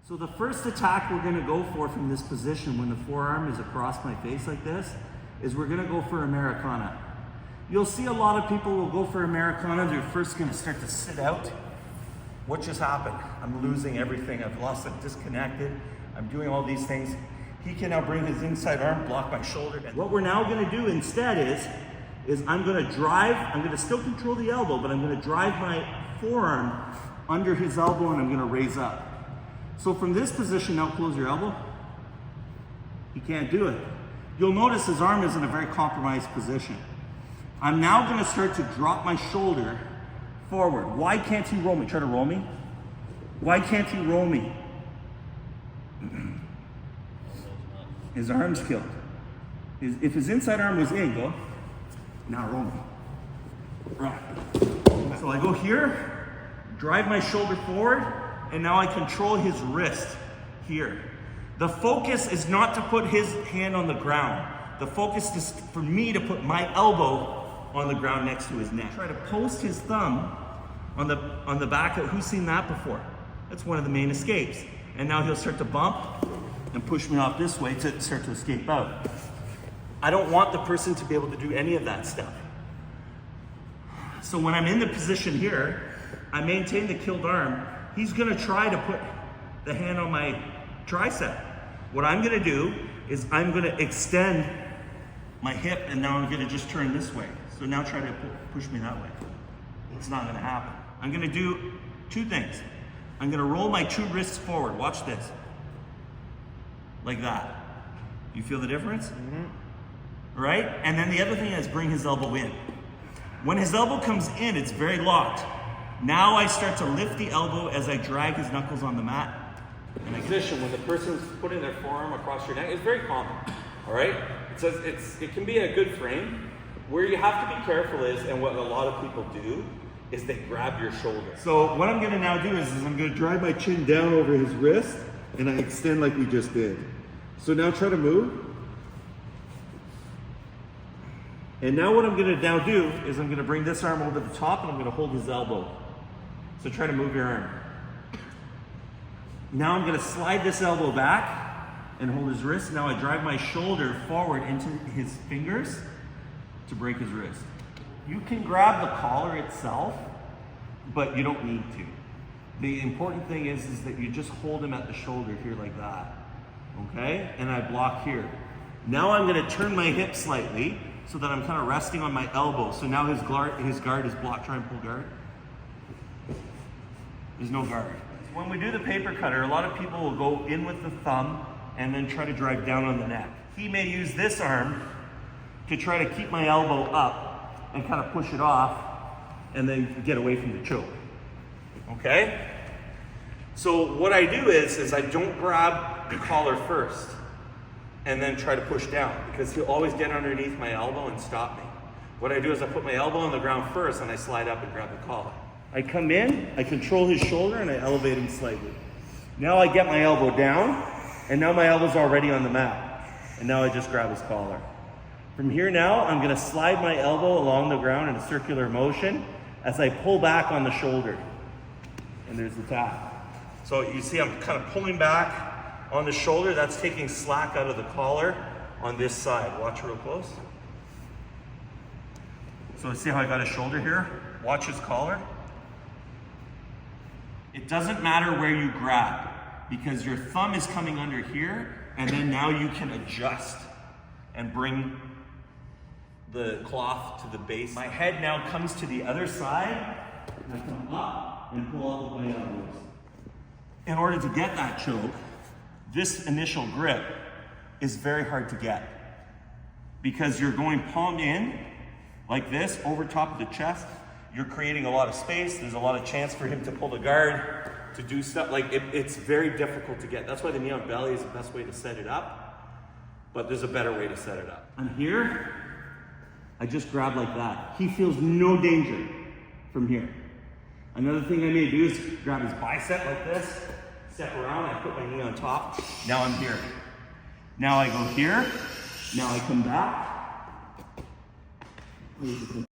So the first attack we're gonna go for from this position when the forearm is across my face like this, is we're gonna go for Americana. You'll see a lot of people will go for Americana, they're first gonna start to sit out. What just happened? I'm losing everything, I've lost it, disconnected, I'm doing all these things. He can now bring his inside arm, block my shoulder. And what we're now gonna do instead is I'm gonna drive, I'm gonna still control the elbow, but I'm gonna drive my forearm under his elbow and I'm gonna raise up. So from this position, now close your elbow. He can't do it. You'll notice his arm is in a very compromised position. I'm now gonna start to drop my shoulder forward. Why can't he roll me? Try to roll me. Why can't he roll me? His arm's killed. If his inside arm was in, go. Now roll me. Right. So I go here, drive my shoulder forward, and now I control his wrist here. The focus is not to put his hand on the ground. The focus is for me to put my elbow on the ground next to his neck. Try to post his thumb on the back of, who's seen that before? That's one of the main escapes. And now he'll start to bump and push me off this way to start to escape out. I don't want the person to be able to do any of that stuff. So when I'm in the position here, I maintain the killed arm. He's gonna try to put the hand on my tricep. What I'm gonna do is I'm gonna extend my hip and now I'm gonna just turn this way. So now try to push me that way. It's not gonna happen. I'm gonna do two things. I'm gonna roll my two wrists forward. Watch this. Like that. You feel the difference? Mm-hmm. Right? And then the other thing is bring his elbow in. When his elbow comes in, it's very locked. Now I start to lift the elbow as I drag his knuckles on the mat. In a position when the person's putting their forearm across your neck, it's very common, all right? It can be a good frame. Where you have to be careful is, and what a lot of people do, is they grab your shoulder. So what I'm gonna now do is I'm gonna drive my chin down over his wrist and I extend like we just did. So now try to move. And now what I'm gonna now do is I'm gonna bring this arm over the top and I'm gonna hold his elbow. So try to move your arm. Now I'm gonna slide this elbow back and hold his wrist. Now I drive my shoulder forward into his fingers to break his wrist. You can grab the collar itself, but you don't need to. The important thing is that you just hold him at the shoulder here like that, okay? And I block here. Now I'm gonna turn my hip slightly so that I'm kind of resting on my elbow. So now his guard is blocked. Try and pull guard. There's no guard. When we do the paper cutter, a lot of people will go in with the thumb and then try to drive down on the neck. He may use this arm to try to keep my elbow up and kind of push it off and then get away from the choke, okay? So what I do is I don't grab the collar first and then try to push down because he'll always get underneath my elbow and stop me. What I do is I put my elbow on the ground first and I slide up and grab the collar. I come in, I control his shoulder and I elevate him slightly. Now I get my elbow down and now my elbow's already on the mat. And now I just grab his collar. From here now, I'm gonna slide my elbow along the ground in a circular motion as I pull back on the shoulder. And there's the tap. So you see I'm kind of pulling back on the shoulder. That's taking slack out of the collar on this side. Watch real close. So see how I got his shoulder here? Watch his collar. It doesn't matter where you grab because your thumb is coming under here and then now you can adjust and bring the cloth to the base. My head now comes to the other side and I come up and pull out with my elbows. In order to get that choke, this initial grip is very hard to get because you're going palm in like this over top of the chest. You're creating a lot of space. There's a lot of chance for him to pull the guard, to do stuff. Like it's very difficult to get. That's why the knee on belly is the best way to set it up, but there's a better way to set it up. I'm here, I just grab like that. He feels no danger from here. Another thing I may do is grab his bicep like this, step around, I put my knee on top. Now I'm here. Now I go here, now I come back.